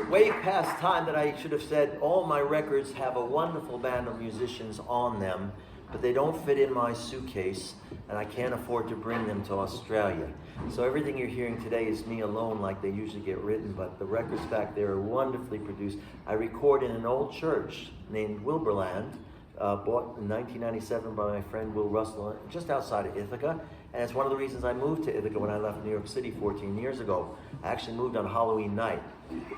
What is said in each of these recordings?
way past time that I should have said all my records have a wonderful band of musicians on them, but they don't fit in my suitcase, and I can't afford to bring them to Australia. So everything you're hearing today is me alone, like they usually get written, but the records back there are wonderfully produced. I record in an old church named Wilburland, bought in 1997 by my friend Will Russell, just outside of Ithaca. And it's one of the reasons I moved to Ithaca when I left New York City 14 years ago. I actually moved on Halloween night.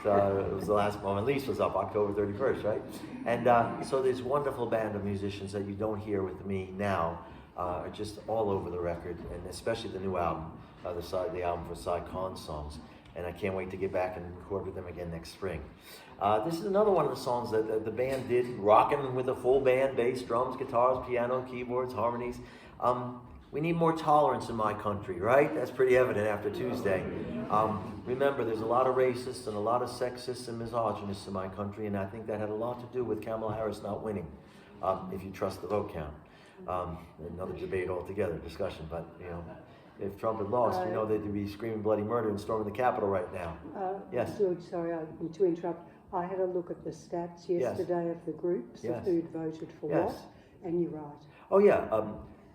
So it was the last moment. Lease was up October 31st, right? And so this wonderful band of musicians that you don't hear with me now are just all over the record, and especially the new album, the album for Cy Khan's songs. And I can't wait to get back and record with them again next spring. This is another one of the songs that the band did, rocking with a full band, bass, drums, guitars, piano, keyboards, harmonies. We need more tolerance in my country, right? That's pretty evident after Tuesday. Remember, there's a lot of racists and a lot of sexists and misogynists in my country, and I think that had a lot to do with Kamala Harris not winning, if you trust the vote count. Another debate altogether, discussion, but you know, if Trump had lost, you know they'd be screaming bloody murder and storming the Capitol right now. Yes? George, sorry to interrupt. I had a look at the stats yesterday of the groups of who'd voted for what, and you're right. Oh yeah,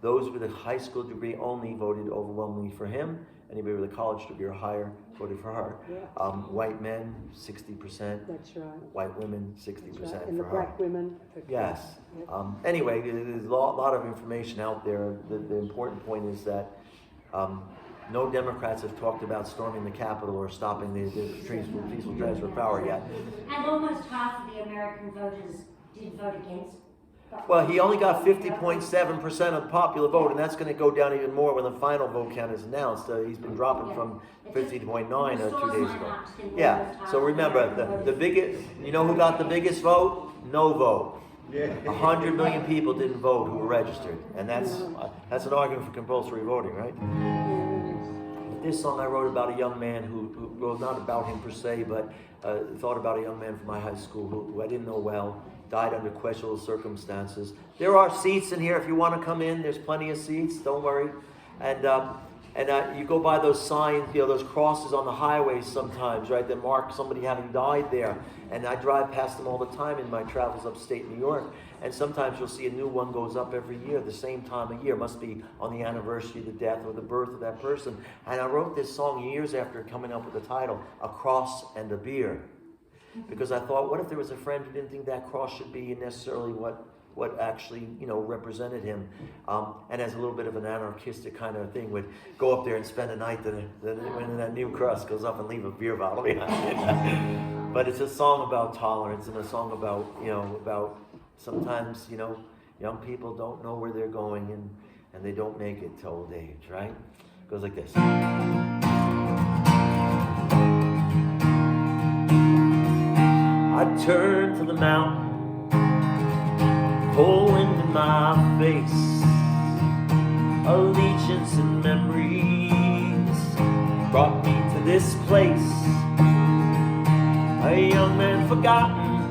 those with a high school degree only voted overwhelmingly for him. Anybody with a college degree or higher voted for her. Yeah. White men, 60%. That's right. White women, 60% right. for and the her. black women. Yes. Yep. Anyway, there's a lot of information out there. The important point is that no Democrats have talked about storming the Capitol or stopping the peaceful transfer of power yet. And almost half of the American voters did vote against. Well, he only got 50.7% of the popular vote, and that's going to go down even more when the final vote count is announced. He's been dropping from 50.9 2 days ago. Yeah, so remember, the biggest, you know who got the biggest vote? No vote. 100 million people didn't vote who were registered, and that's an argument for compulsory voting, right? This song I wrote about a young man who well, not about him per se, but thought about a young man from my high school who I didn't know well, died under questionable circumstances. There are seats in here if you want to come in. There's plenty of seats, don't worry. And you go by those signs, you know, those crosses on the highways sometimes, right, that mark somebody having died there. And I drive past them all the time in my travels upstate New York. And sometimes you'll see a new one goes up every year, the same time of year. Must be on the anniversary of the death or the birth of that person. And I wrote this song years after coming up with the title, A Cross and a Beer. Because I thought, what if there was a friend who didn't think that cross should be necessarily what actually, you know, represented him, and as a little bit of an anarchistic kind of thing, would go up there and spend a night when that new cross goes up and leave a beer bottle behind. But it's a song about tolerance and a song about, you know, about sometimes, you know, young people don't know where they're going and they don't make it to old age, right? It goes like this. I turn to the mountain, cold wind in my face, allegiance and memories brought me to this place. A young man forgotten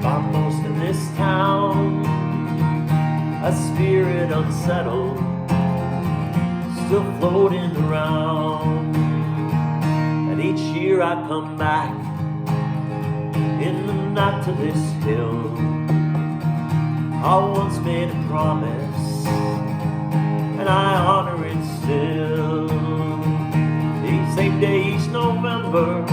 by most in this town, a spirit unsettled, still floating around. And each year I come back in the night to this hill. I once made a promise, and I honor it still. Each same day, each November,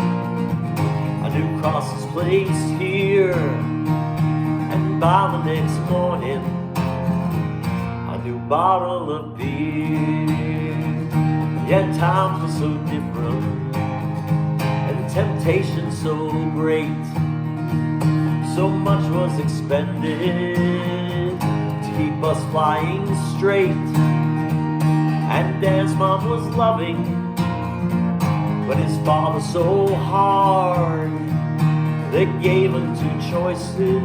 a new cross is placed here, and by the next morning, a new bottle of beer. Yet times were so different, and temptation so great. So much was expended to keep us flying straight. And Dan's mom was loving, but his father so hard. They gave him two choices,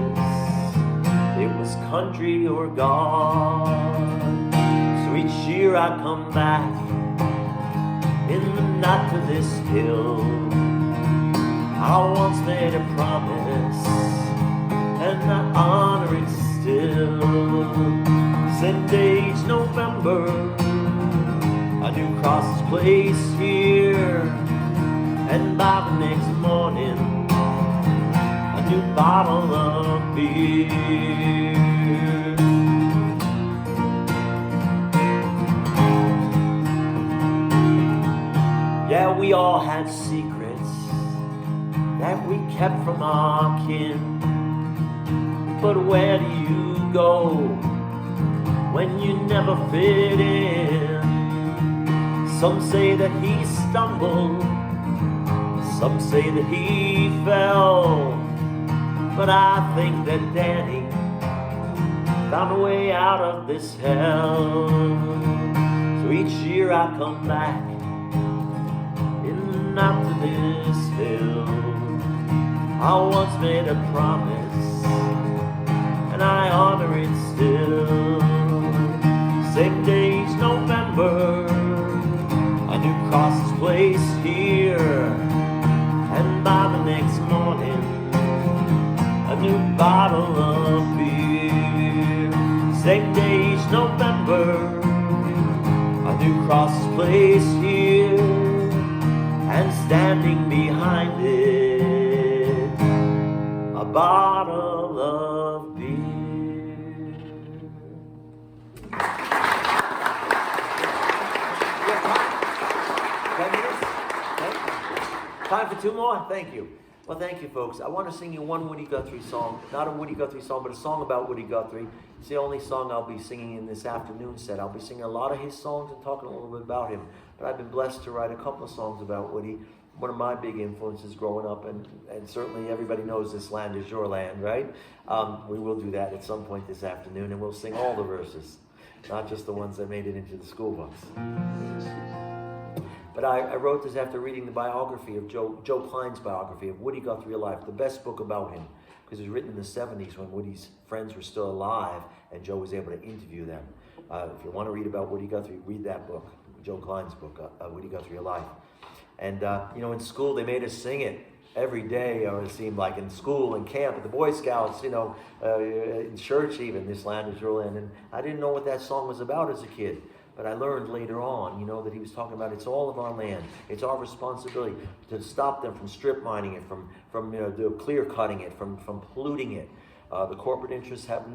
it was country or God. So each year I come back in the night to this hill. I once made a promise, and I honor it still. Since age November, a new cross is placed here, and by the next morning, a new bottle of beer. Yeah, we all had secrets that we kept from our kin. But where do you go when you never fit in? Some say that he stumbled, some say that he fell, but I think that Danny found a way out of this hell. So each year I come back in after this hill. I once made a promise, and I honor it still. Same day each November, a new cross is placed here, and by the next morning, a new bottle of beer. Same day each November, a new cross is placed here, and standing behind it, a bottle of beer. Time for two more? Thank you. Well, thank you, folks. I want to sing you one Woody Guthrie song. Not a Woody Guthrie song, but a song about Woody Guthrie. It's the only song I'll be singing in this afternoon set. I'll be singing a lot of his songs and talking a little bit about him. But I've been blessed to write a couple of songs about Woody. One of my big influences growing up, and certainly everybody knows This Land Is Your Land, right? We will do that at some point this afternoon, and we'll sing all the verses, not just the ones that made it into the school books. But I wrote this after reading the biography of Joe Klein's biography of Woody Guthrie Alive, the best book about him, because it was written in the 70s when Woody's friends were still alive and Joe was able to interview them. If you want to read about Woody Guthrie, read that book, Joe Klein's book, Woody Guthrie Alive. And, in school they made us sing it every day, or it seemed like in school and camp, at the Boy Scouts, in church even, This Land Is Your Land. And I didn't know what that song was about as a kid. But I learned later on, that he was talking about it's all of our land. It's our responsibility to stop them from strip mining it, from clear cutting it, from polluting it. The corporate interests have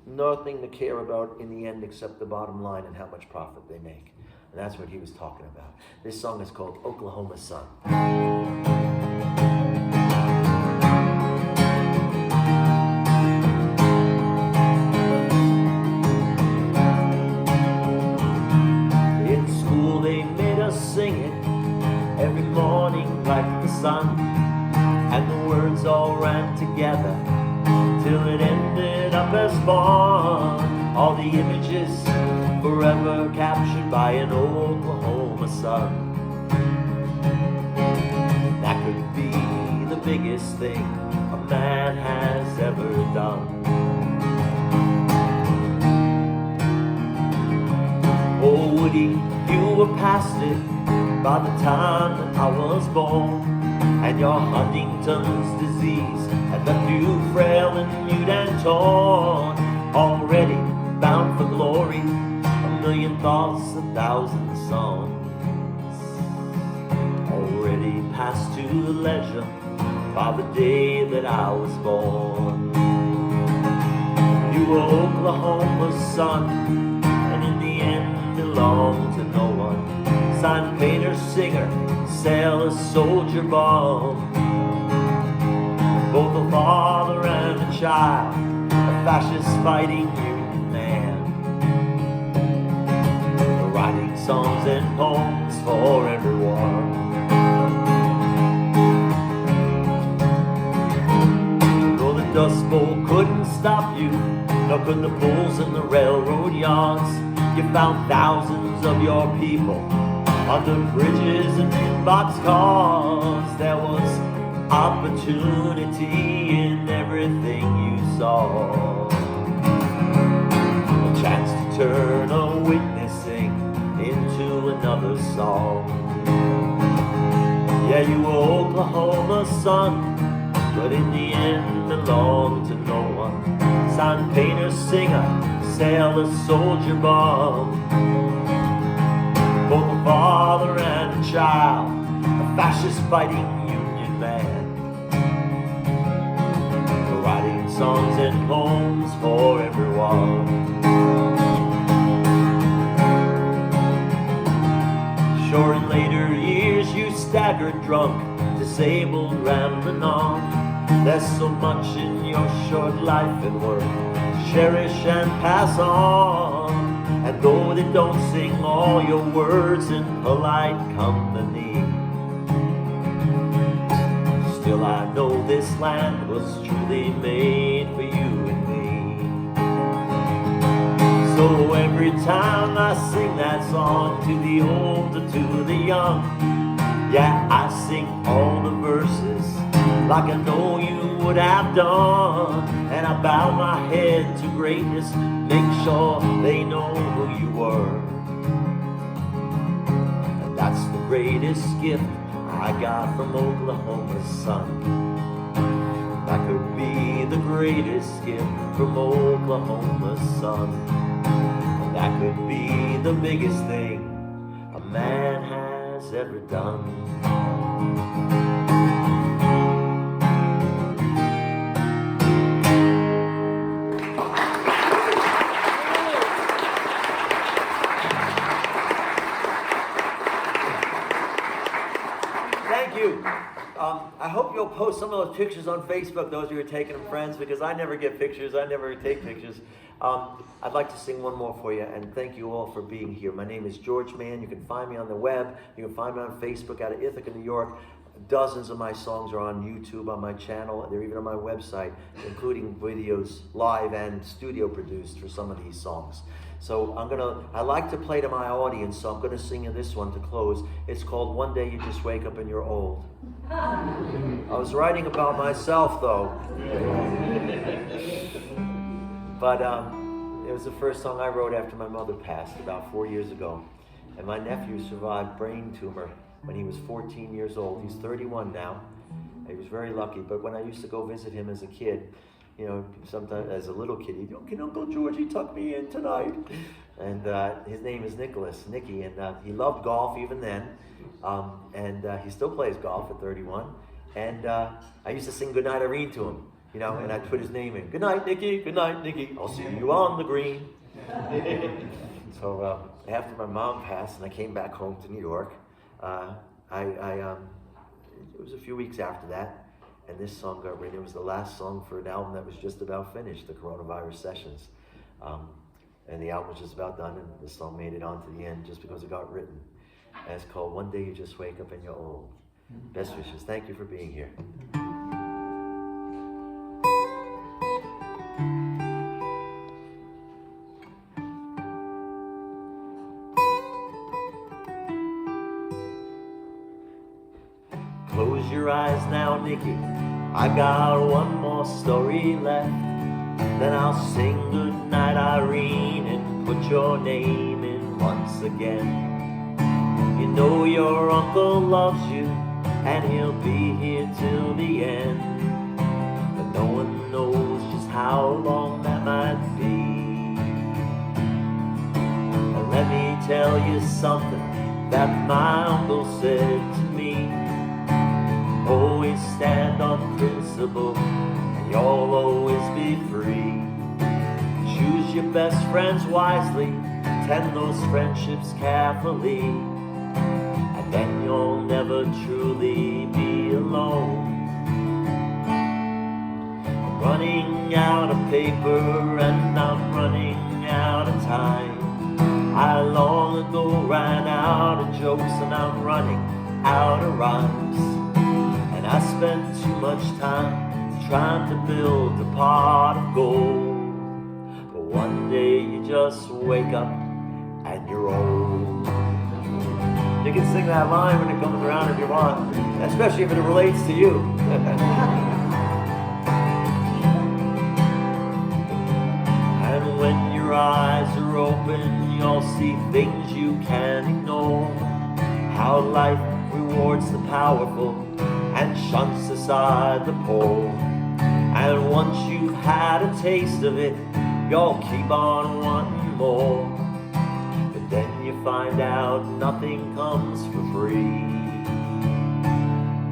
nothing to care about in the end except the bottom line and how much profit they make. And that's what he was talking about. This song is called Oklahoma Sun. Sing it every morning like the sun, and the words all ran together till it ended up as fun. All the images forever captured by an Oklahoma sun. That could be the biggest thing a man has ever done. Oh, Woody, you were past it by the time that I was born, and your Huntington's disease had left you frail and mute and torn. Already bound for glory, a million thoughts, 1,000 songs. Already passed to leisure by the day that I was born. You were Oklahoma's son, and in the end belonged to no one. Sign painter, singer, sailor, soldier, bomb. Both a father and a child, a fascist fighting Union man. Writing songs and poems for everyone. Though the Dust Bowl couldn't stop you, nor could the bulls in the railroad yards, you found thousands of your people under bridges and in boxcars. There was opportunity in everything you saw. A chance to turn a witnessing into another song. Yeah, you were Oklahoma's son, but in the end belonged to no one. Sign painter, singer, sailor, soldier, bomb. Both a father and a child, a fascist-fighting Union man, writing songs and poems for everyone. Sure, in later years you staggered drunk, disabled, rambling on. There's so much in your short life and work, cherish and pass on. And though they don't sing all your words in polite company, still I know this land was truly made for you and me. So every time I sing that song, to the old or to the young, yeah, I sing all the verses like I know you would have done. And I bow my head to greatness, make sure they know who you were. And that's the greatest gift I got from Oklahoma's sun. That could be the greatest gift from Oklahoma's sun. And that could be the biggest thing a man has ever done. Thank you. I hope you'll post some of those pictures on Facebook, those who are taking them, friends, because I never get pictures. I never take pictures. I'd like to sing one more for you, and thank you all for being here. My name is George Mann. You can find me on the web. You can find me on Facebook out of Ithaca, New York. Dozens of my songs are on YouTube on my channel. They're even on my website, including videos live and studio produced for some of these songs. So I like to play to my audience, so I'm gonna sing you this one to close. It's called One Day You Just Wake Up and You're Old. I was writing about myself though. But it was the first song I wrote after my mother passed about 4 years ago. And my nephew survived brain tumor when he was 14 years old. He's 31 now. He was very lucky, but when I used to go visit him as a kid, you know, sometimes as a little kid, he'd go, "Can Uncle Georgie tuck me in tonight?" And his name is Nicky, and he loved golf even then. And he still plays golf at 31. And I used to sing Goodnight Irene to him, you know, and I'd put his name in. Good night, Nicky, I'll see you on the green. So after my mom passed and I came back home to New York, it was a few weeks after that, and this song got written. It was the last song for an album that was just about finished, the Coronavirus Sessions. And the album was just about done, and the song made it on to the end just because it got written. And it's called One Day You Just Wake Up and You're Old. Best wishes. Thank you for being here. Close your eyes now, Nicky. I got one more story left. Then I'll sing Goodnight Irene and put your name in once again. You know your uncle loves you and he'll be here till the end. But no one knows just how long that might be. And let me tell you something that my uncle said to me. Always stand on principle, and you'll always be free. Choose your best friends wisely, tend those friendships carefully, and then you'll never truly be alone. I'm running out of paper and I'm running out of time. I long ago ran out of jokes and I'm running out of rhymes. And I spent too much time trying to build a pot of gold. But one day you just wake up and you're old. You can sing that line when it comes around if you want, especially if it relates to you. And when your eyes are open, you'll see things you can't ignore. How life rewards the powerful and shunts aside the poor. And once you've had a taste of it, you'll keep on wanting more. But then you find out nothing comes for free.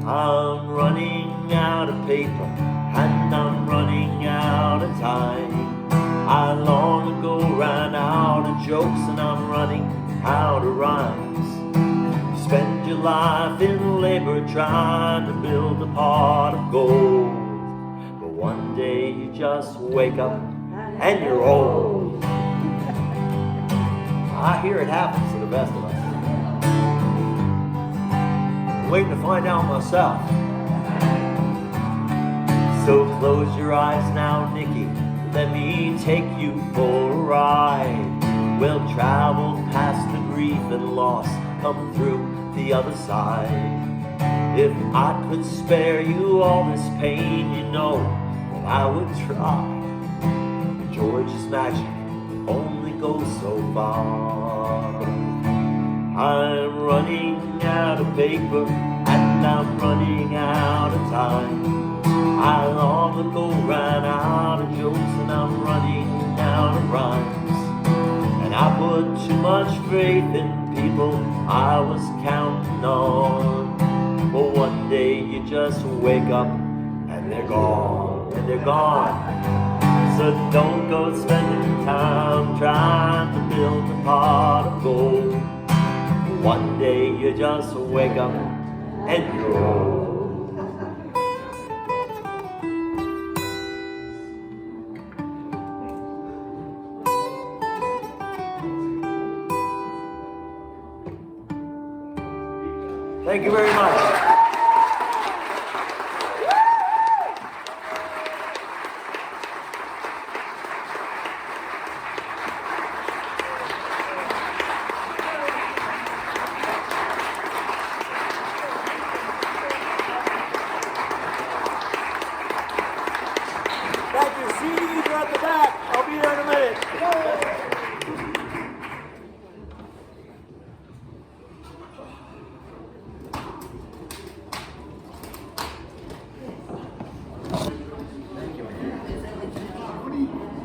I'm running out of paper, and I'm running out of time. I long ago ran out of jokes, and I'm running out of rhymes. You spend your life in labor trying to build a pot of gold, but one day you just wake up and you're old. I hear it happens to the best of us. I'm waiting to find out myself. So close your eyes now, Nikki. Let me take you for a ride. We'll travel past the grief and loss, come through the other side. If I could spare you all this pain, you know that I would try. George's magic only goes so far. I'm running out of paper, and I'm running out of time. I long ago ran out of jokes, and I'm running out of rhymes. And I put too much faith in people I was counting on. But one day you just wake up and they're gone, and they're gone. So don't go spending time trying to build a pot of gold. One day you just wake up and you're old. Thank you very much.